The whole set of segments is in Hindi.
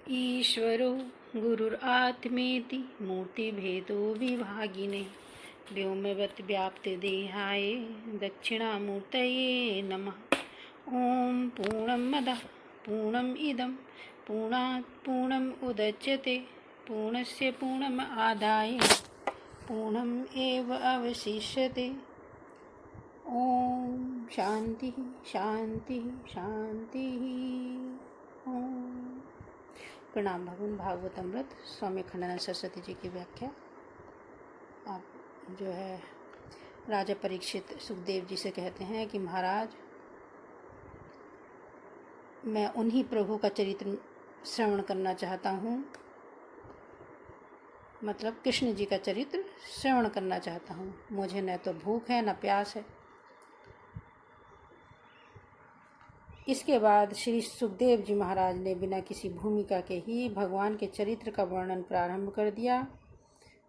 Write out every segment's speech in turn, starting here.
ईश्वरो गुरुरात्मेति मूर्तिभेदो विभागिने व्योमवत् व्याप्तदेहाय दक्षिणामूर्तये नमः। ॐ पूर्णमदः पूर्णमिदं पूर्णात् पूर्णम् उदच्यते पूर्णस्य पूर्णमादाय पूर्णमेव अवशिष्यते। ॐ शान्तिः शान्तिः शान्तिः। ॐ प्रणाम। भगवान भागवतमृत स्वामी खंडानंद सरस्वती जी की व्याख्या। आप जो है राजा परीक्षित सुखदेव जी से कहते हैं कि महाराज, मैं उन्हीं प्रभु का चरित्र श्रवण करना चाहता हूँ, मतलब कृष्ण जी का चरित्र श्रवण करना चाहता हूँ। मुझे न तो भूख है न प्यास है। इसके बाद श्री सुखदेव जी महाराज ने बिना किसी भूमिका के ही भगवान के चरित्र का वर्णन प्रारंभ कर दिया।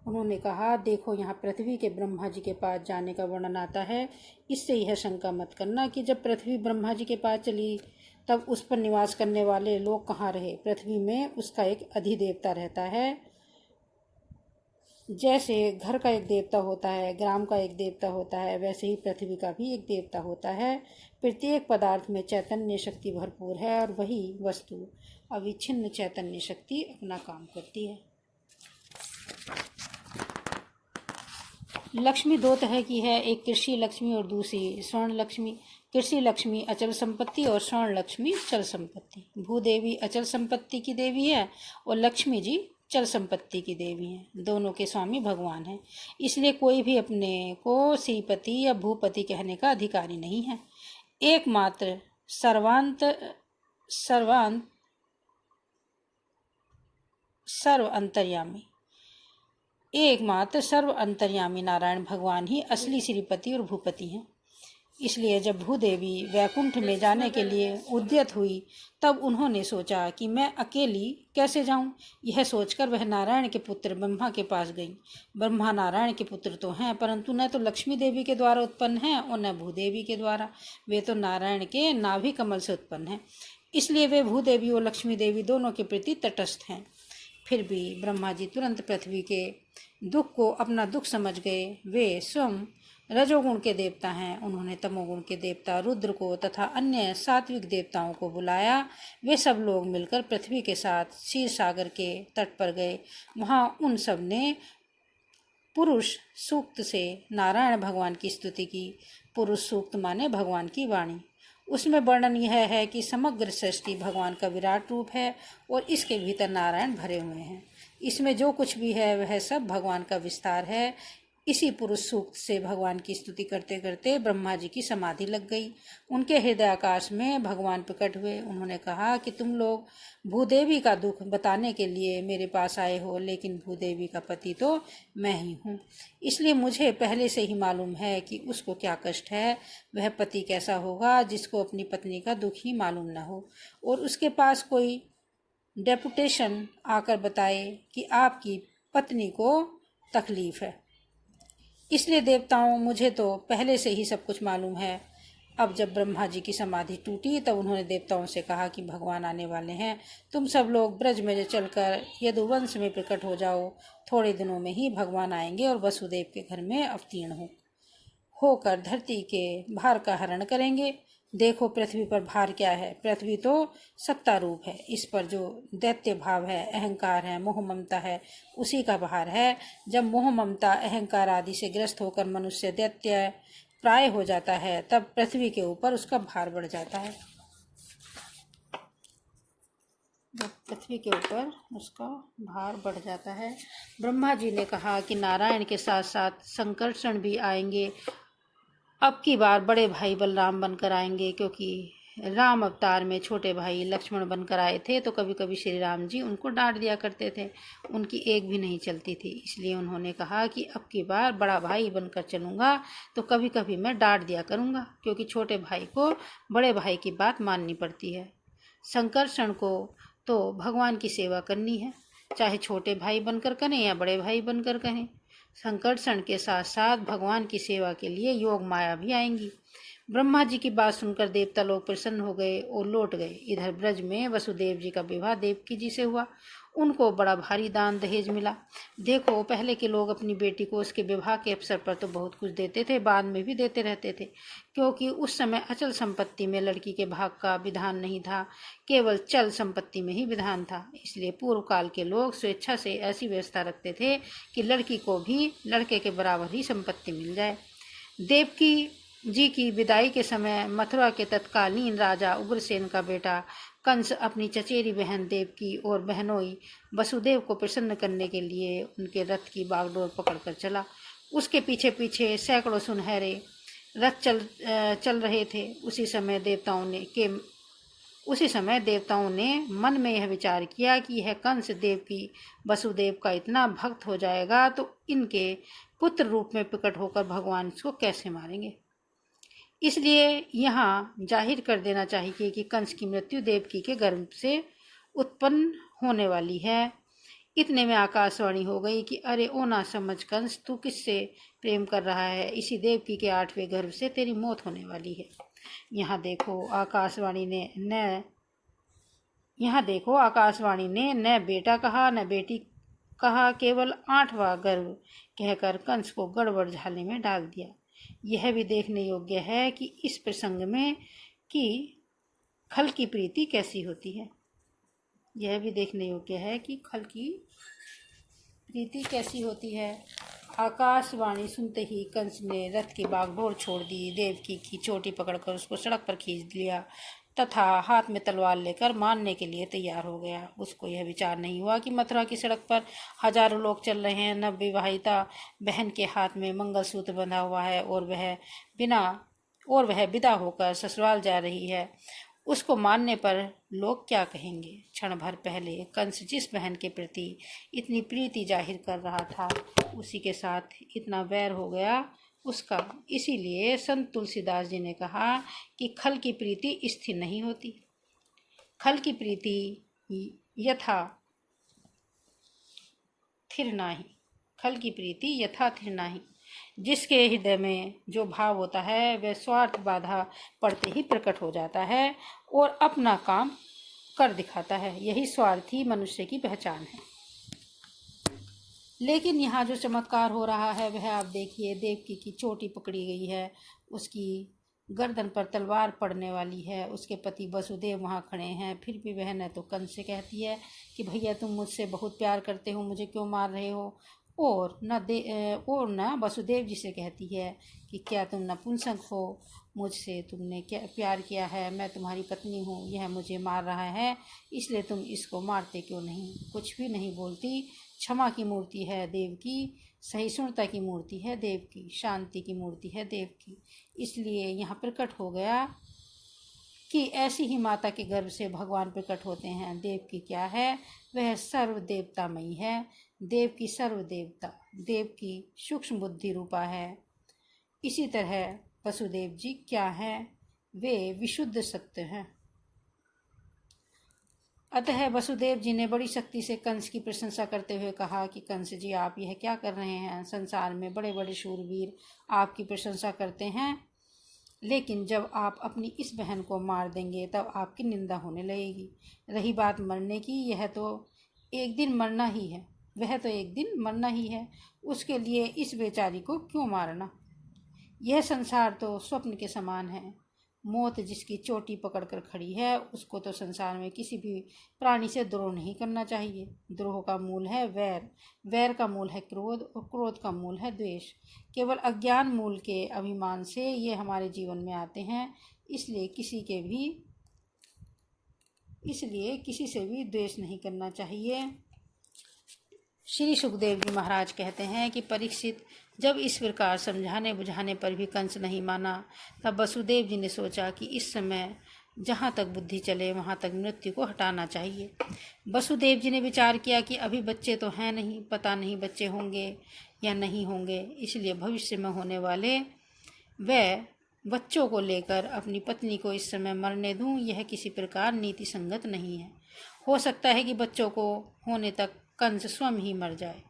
उन्होंने कहा, देखो यहाँ पृथ्वी के ब्रह्मा जी के पास जाने का वर्णन आता है। इससे यह शंका मत करना कि जब पृथ्वी ब्रह्मा जी के पास चली तब उस पर निवास करने वाले लोग कहाँ रहे। पृथ्वी में उसका एक अधिदेवता रहता है। जैसे घर का एक देवता होता है, ग्राम का एक देवता होता है, वैसे ही पृथ्वी का भी एक देवता होता है। प्रत्येक पदार्थ में चैतन्य शक्ति भरपूर है और वही वस्तु अविच्छिन्न चैतन्य शक्ति अपना काम करती है। लक्ष्मी दो तरह की है, एक कृषि लक्ष्मी और दूसरी स्वर्ण लक्ष्मी। कृषि लक्ष्मी अचल संपत्ति और स्वर्ण लक्ष्मी चल संपत्ति। भूदेवी अचल संपत्ति की देवी है और लक्ष्मी जी चल संपत्ति की देवी हैं। दोनों के स्वामी भगवान हैं। इसलिए कोई भी अपने को श्रीपति या भूपति कहने का अधिकारी नहीं है। एकमात्र सर्व अंतर्यामी नारायण भगवान ही असली श्रीपति और भूपति हैं। इसलिए जब भूदेवी वैकुंठ में जाने के लिए उद्यत हुई तब उन्होंने सोचा कि मैं अकेली कैसे जाऊं। यह सोचकर वह नारायण के पुत्र ब्रह्मा के पास गई। ब्रह्मा नारायण के पुत्र तो हैं, परंतु न तो लक्ष्मी देवी के द्वारा उत्पन्न हैं और न भूदेवी के द्वारा। वे तो नारायण के नाभि कमल से उत्पन्न हैं। इसलिए वे भूदेवी और लक्ष्मी देवी दोनों के प्रति तटस्थ हैं। फिर भी ब्रह्मा जी तुरंत पृथ्वी के दुख को अपना दुख समझ गए। वे स्वयं रजोगुण के देवता हैं। उन्होंने तमोगुण के देवता रुद्र को तथा अन्य सात्विक देवताओं को बुलाया। वे सब लोग मिलकर पृथ्वी के साथ क्षीर सागर के तट पर गए। वहां उन सब ने पुरुष सूक्त से नारायण भगवान की स्तुति की। पुरुष सूक्त माने भगवान की वाणी। उसमें वर्णन यह है कि समग्र सृष्टि भगवान का विराट रूप है और इसके भीतर नारायण भरे हुए हैं। इसमें जो कुछ भी है वह सब भगवान का विस्तार है। इसी पुरुष सूक्त से भगवान की स्तुति करते करते ब्रह्मा जी की समाधि लग गई। उनके हृदय आकाश में भगवान प्रकट हुए। उन्होंने कहा कि तुम लोग भूदेवी का दुख बताने के लिए मेरे पास आए हो, लेकिन भूदेवी का पति तो मैं ही हूँ। इसलिए मुझे पहले से ही मालूम है कि उसको क्या कष्ट है। वह पति कैसा होगा जिसको अपनी पत्नी का दुख ही मालूम न हो और उसके पास कोई डेपुटेशन आकर बताए कि आपकी पत्नी को तकलीफ है। इसलिए देवताओं, मुझे तो पहले से ही सब कुछ मालूम है। अब जब ब्रह्मा जी की समाधि टूटी तब उन्होंने देवताओं से कहा कि भगवान आने वाले हैं। तुम सब लोग ब्रज में चलकर यदुवंश में प्रकट हो जाओ। थोड़े दिनों में ही भगवान आएंगे और वसुदेव के घर में अवतीर्ण होकर धरती के भार का हरण करेंगे। देखो पृथ्वी पर भार क्या है। पृथ्वी तो सत्ता रूप है। इस पर जो दैत्य भाव है, अहंकार है, मोह ममता है, उसी का भार है। जब मोह ममता अहंकार आदि से ग्रस्त होकर मनुष्य दैत्य प्राय हो जाता है तब पृथ्वी के ऊपर उसका भार बढ़ जाता है। जब पृथ्वी के ऊपर उसका भार बढ़ जाता है। ब्रह्मा जी ने कहा कि नारायण के साथ साथ संकर्षण भी आएंगे। अब की बार बड़े भाई बलराम बनकर आएंगे, क्योंकि राम अवतार में छोटे भाई लक्ष्मण बनकर आए थे तो कभी कभी श्री राम जी उनको डांट दिया करते थे। उनकी एक भी नहीं चलती थी। इसलिए उन्होंने कहा कि अब की बार बड़ा भाई बनकर चलूँगा तो कभी कभी मैं डांट दिया करूँगा, क्योंकि छोटे भाई को बड़े भाई की बात माननी पड़ती है। संकर्षण को तो भगवान की सेवा करनी है, चाहे छोटे भाई बनकर करें या बड़े भाई बनकर करें। संकर्षण के साथ साथ भगवान की सेवा के लिए योग माया भी आएंगी। ब्रह्मा जी की बात सुनकर देवता लोग प्रसन्न हो गए और लौट गए। इधर ब्रज में वसुदेव जी का विवाह देवकी जी से हुआ। उनको बड़ा भारी दान दहेज मिला। देखो, पहले के लोग अपनी बेटी को उसके विवाह के अवसर पर तो बहुत कुछ देते थे, बाद में भी देते रहते थे, क्योंकि उस समय अचल संपत्ति में लड़की के भाग का विधान नहीं था, केवल चल संपत्ति में ही विधान था। इसलिए पूर्व काल के लोग स्वेच्छा से ऐसी व्यवस्था रखते थे कि लड़की को भी लड़के के बराबर ही संपत्ति मिल जाए। देवकी जी की विदाई के समय मथुरा के तत्कालीन राजा उग्रसेन का बेटा कंस अपनी चचेरी बहन देवकी और बहनोई वसुदेव को प्रसन्न करने के लिए उनके रथ की बागडोर पकड़कर चला। उसके पीछे पीछे सैकड़ों सुनहरे रथ चल रहे थे। उसी समय देवताओं ने मन में यह विचार किया कि यह कंस देवकी वसुदेव का इतना भक्त हो जाएगा तो इनके पुत्र रूप में प्रकट होकर भगवान इसको कैसे मारेंगे। इसलिए यहाँ जाहिर कर देना चाहिए कि कंस की मृत्यु देवकी के गर्भ से उत्पन्न होने वाली है। इतने में आकाशवाणी हो गई कि अरे ओ ना समझ कंस, तू किससे प्रेम कर रहा है? इसी देवकी के 8वें गर्भ से तेरी मौत होने वाली है। यहाँ देखो आकाशवाणी ने न बेटा कहा न बेटी कहा, केवल 8वां गर्भ कहकर कंस को गड़बड़ झाले में डाल दिया। यह भी देखने योग्य है कि इस प्रसंग में कि खल की प्रीति कैसी होती है। यह भी देखने योग्य है कि खल की प्रीति कैसी होती है। आकाशवाणी सुनते ही कंस ने रथ की बागडोर छोड़ दी, देवकी की चोटी पकड़कर उसको सड़क पर खींच लिया तथा हाथ में तलवार लेकर मारने के लिए तैयार हो गया। उसको यह विचार नहीं हुआ कि मथुरा की सड़क पर हजारों लोग चल रहे हैं, नवविवाहिता बहन के हाथ में मंगलसूत्र बंधा हुआ है और वह विदा होकर ससुराल जा रही है। उसको मारने पर लोग क्या कहेंगे? क्षण भर पहले कंस जिस बहन के प्रति इतनी प्रीति जाहिर कर रहा था, उसी के साथ इतना वैर हो गया उसका। इसीलिए संत तुलसीदास जी ने कहा कि खल की प्रीति स्थिर नहीं होती। खल की प्रीति यथा थिर नाही। जिसके हृदय में जो भाव होता है वह स्वार्थ बाधा पड़ते ही प्रकट हो जाता है और अपना काम कर दिखाता है। यही स्वार्थी मनुष्य की पहचान है। लेकिन यहाँ जो चमत्कार हो रहा है वह आप देखिए, देवकी की चोटी पकड़ी गई है, उसकी गर्दन पर तलवार पड़ने वाली है, उसके पति वसुदेव वहाँ खड़े हैं, फिर भी वह न तो कंस से कहती है कि भैया तुम मुझसे बहुत प्यार करते हो, मुझे क्यों मार रहे हो, और न वसुदेव जी से कहती है कि क्या तुम नपुंसक हो, मुझसे तुमने क्या प्यार किया है, मैं तुम्हारी पत्नी हूँ, यह मुझे मार रहा है, इसलिए तुम इसको मारते क्यों नहीं? कुछ भी नहीं बोलती। क्षमा की मूर्ति है देवकी, सहिष्णुता की मूर्ति है देवकी, शांति की मूर्ति है देवकी। इसलिए यहाँ प्रकट हो गया कि ऐसी ही माता के गर्भ से भगवान प्रकट होते हैं। देवकी क्या है? वह सर्वदेवतामयी है। देवकी सर्वदेवता, देवकी सूक्ष्म बुद्धि रूपा है। इसी तरह वसुदेव जी क्या हैं? वे विशुद्ध सत्य हैं। अतः वसुदेव जी ने बड़ी शक्ति से कंस की प्रशंसा करते हुए कहा कि कंस जी, आप यह क्या कर रहे हैं? संसार में बड़े बड़े शूरवीर आपकी प्रशंसा करते हैं, लेकिन जब आप अपनी इस बहन को मार देंगे तब आपकी निंदा होने लगेगी। रही बात मरने की, यह तो एक दिन मरना ही है, वह तो एक दिन मरना ही है, उसके लिए इस बेचारी को क्यों मारना? यह संसार तो स्वप्न के समान है। मौत जिसकी चोटी पकड़कर खड़ी है, उसको तो संसार में किसी भी प्राणी से द्रोह नहीं करना चाहिए। द्रोह का मूल है वैर, वैर का मूल है क्रोध, और क्रोध का मूल है द्वेष। केवल अज्ञान मूल के अभिमान से ये हमारे जीवन में आते हैं। इसलिए किसी से भी द्वेष नहीं करना चाहिए। श्री सुखदेव जी महाराज कहते हैं कि परीक्षित, जब इस प्रकार समझाने बुझाने पर भी कंस नहीं माना, तब वसुदेव जी ने सोचा कि इस समय जहाँ तक बुद्धि चले वहाँ तक मृत्यु को हटाना चाहिए। वसुदेव जी ने विचार किया कि अभी बच्चे तो हैं नहीं, पता नहीं बच्चे होंगे या नहीं होंगे, इसलिए भविष्य में होने वाले वह बच्चों को लेकर अपनी पत्नी को इस समय मरने दूं, यह किसी प्रकार नीति संगत नहीं है। हो सकता है कि बच्चों को होने तक कंस स्वयं ही मर जाए,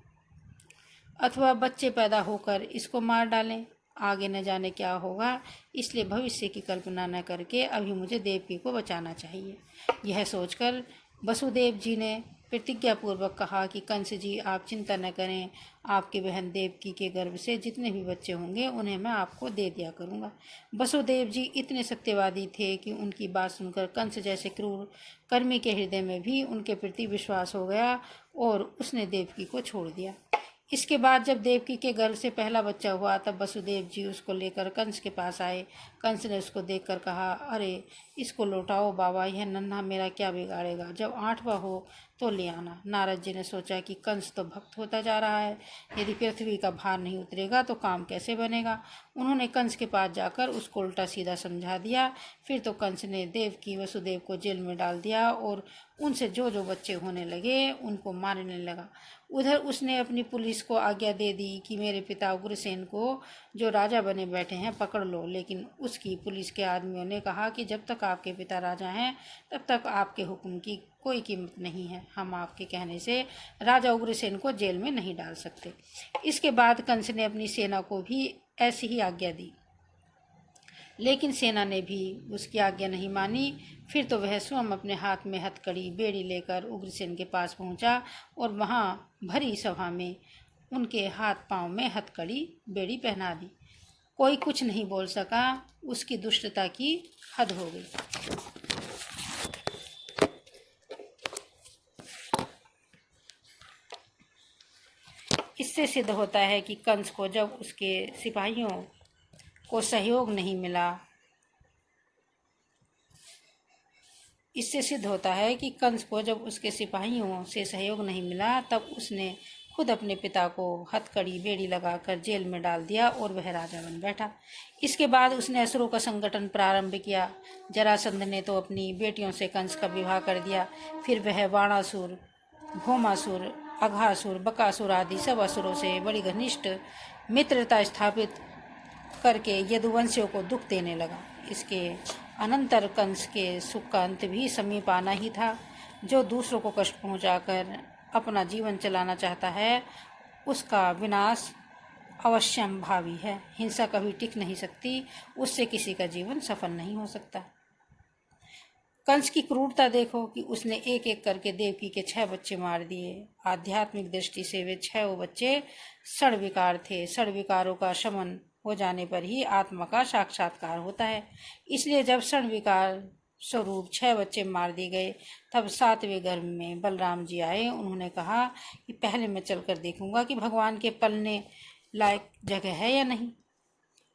अथवा बच्चे पैदा होकर इसको मार डालें। आगे न जाने क्या होगा, इसलिए भविष्य की कल्पना न करके अभी मुझे देवकी को बचाना चाहिए। यह सोचकर वसुदेव जी ने प्रतिज्ञापूर्वक कहा कि कंस जी, आप चिंता न करें, आपकी बहन देवकी के गर्भ से जितने भी बच्चे होंगे उन्हें मैं आपको दे दिया करूँगा। वसुदेव जी इतने सत्यवादी थे कि उनकी बात सुनकर कंस जैसे क्रूर कर्मी के हृदय में भी उनके प्रति विश्वास हो गया और उसने देवकी को छोड़ दिया। इसके बाद जब देवकी के गर्भ से पहला बच्चा हुआ तब वसुदेव जी उसको लेकर कंस के पास आए। कंस ने उसको देखकर कहा, अरे इसको लौटाओ बाबा, यह नन्हा मेरा क्या बिगाड़ेगा, जब 8वां हो तो ले आना। नारद जी ने सोचा कि कंस तो भक्त होता जा रहा है, यदि पृथ्वी का भार नहीं उतरेगा तो काम कैसे बनेगा। उन्होंने कंस के पास जाकर उसको उल्टा सीधा समझा दिया। फिर तो कंस ने देवकी वसुदेव को जेल में डाल दिया और उनसे जो जो बच्चे होने लगे उनको मारने लगा। उधर उसने अपनी पुलिस को आज्ञा दे दी कि मेरे पिता उग्रसेन को जो राजा बने बैठे हैं पकड़ लो, लेकिन उसकी पुलिस के आदमियों ने कहा कि जब तक आपके पिता राजा हैं तब तक आपके हुक्म की कोई कीमत नहीं है, हम आपके कहने से राजा उग्रसेन को जेल में नहीं डाल सकते। इसके बाद कंस ने अपनी सेना को भी ऐसी ही आज्ञा दी, लेकिन सेना ने भी उसकी आज्ञा नहीं मानी। फिर तो वह स्वयं अपने हाथ में हथकड़ी बेड़ी लेकर उग्रसेन के पास पहुंचा और वहां भरी सभा में उनके हाथ पांव में हथकड़ी बेड़ी पहना दी। कोई कुछ नहीं बोल सका, उसकी दुष्टता की हद हो गई। इससे सिद्ध होता है कि कंस को जब उसके सिपाहियों को सहयोग नहीं मिला, इससे सिद्ध होता है कि कंस को जब उसके सिपाहियों से सहयोग नहीं मिला तब उसने खुद अपने पिता को हथकड़ी बेड़ी लगाकर जेल में डाल दिया और वह राजा बन बैठा। इसके बाद उसने असुरों का संगठन प्रारंभ किया। जरासंध ने तो अपनी बेटियों से कंस का विवाह कर दिया। फिर वह बाणासुर, भौमासुर, अघासुर, बकासुर आदि सब असुरों से बड़ी घनिष्ठ मित्रता स्थापित करके यदुवंशियों को दुख देने लगा। इसके अनंतर कंस के सुख का अंत भी समीप आना ही था। जो दूसरों को कष्ट पहुंचाकर अपना जीवन चलाना चाहता है उसका विनाश अवश्यंभावी है। हिंसा कभी टिक नहीं सकती, उससे किसी का जीवन सफल नहीं हो सकता। कंस की क्रूरता देखो कि उसने एक एक करके देवकी के 6 बच्चे मार दिए। आध्यात्मिक दृष्टि से वे 6 बच्चे षड्विकार थे। षड्विकारों का शमन हो जाने पर ही आत्मा का साक्षात्कार होता है। इसलिए जब षड्विकार स्वरूप 6 बच्चे मार दिए गए तब 7वें गर्भ में बलराम जी आए। उन्होंने कहा कि पहले मैं चलकर देखूंगा कि भगवान के पलने लायक जगह है या नहीं।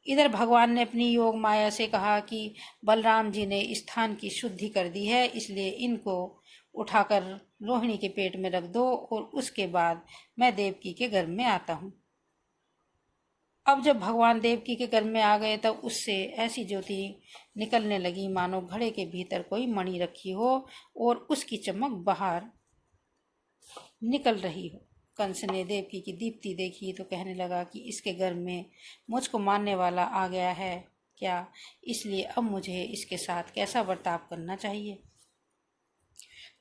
इधर भगवान ने अपनी योग माया से कहा कि बलराम जी ने स्थान की शुद्धि कर दी है, इसलिए इनको उठाकर रोहिणी के पेट में रख दो और उसके बाद मैं देवकी के गर्भ में आता हूँ। अब जब भगवान देवकी के गर्भ में आ गए तब उससे ऐसी ज्योति निकलने लगी मानो घड़े के भीतर कोई मणि रखी हो और उसकी चमक बाहर निकल रही हो। कंस ने देवकी की दीप्ति देखी तो कहने लगा कि इसके गर्भ में मुझको मारने वाला आ गया है क्या, इसलिए अब मुझे इसके साथ कैसा बर्ताव करना चाहिए।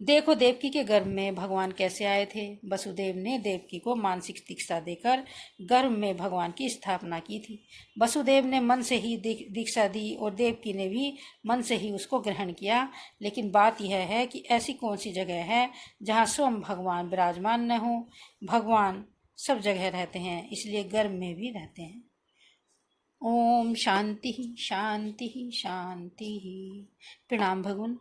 देखो देवकी के गर्भ में भगवान कैसे आए थे। वसुदेव ने देवकी को मानसिक दीक्षा देकर गर्भ में भगवान की स्थापना की थी। वसुदेव ने मन से ही दीक्षा दी और देवकी ने भी मन से ही उसको ग्रहण किया। लेकिन बात यह है कि ऐसी कौन सी जगह है जहाँ स्वयं भगवान विराजमान न हो। भगवान सब जगह रहते हैं, इसलिए गर्भ में भी रहते हैं। ओम शांति शांति शांति। प्रणाम भगवान।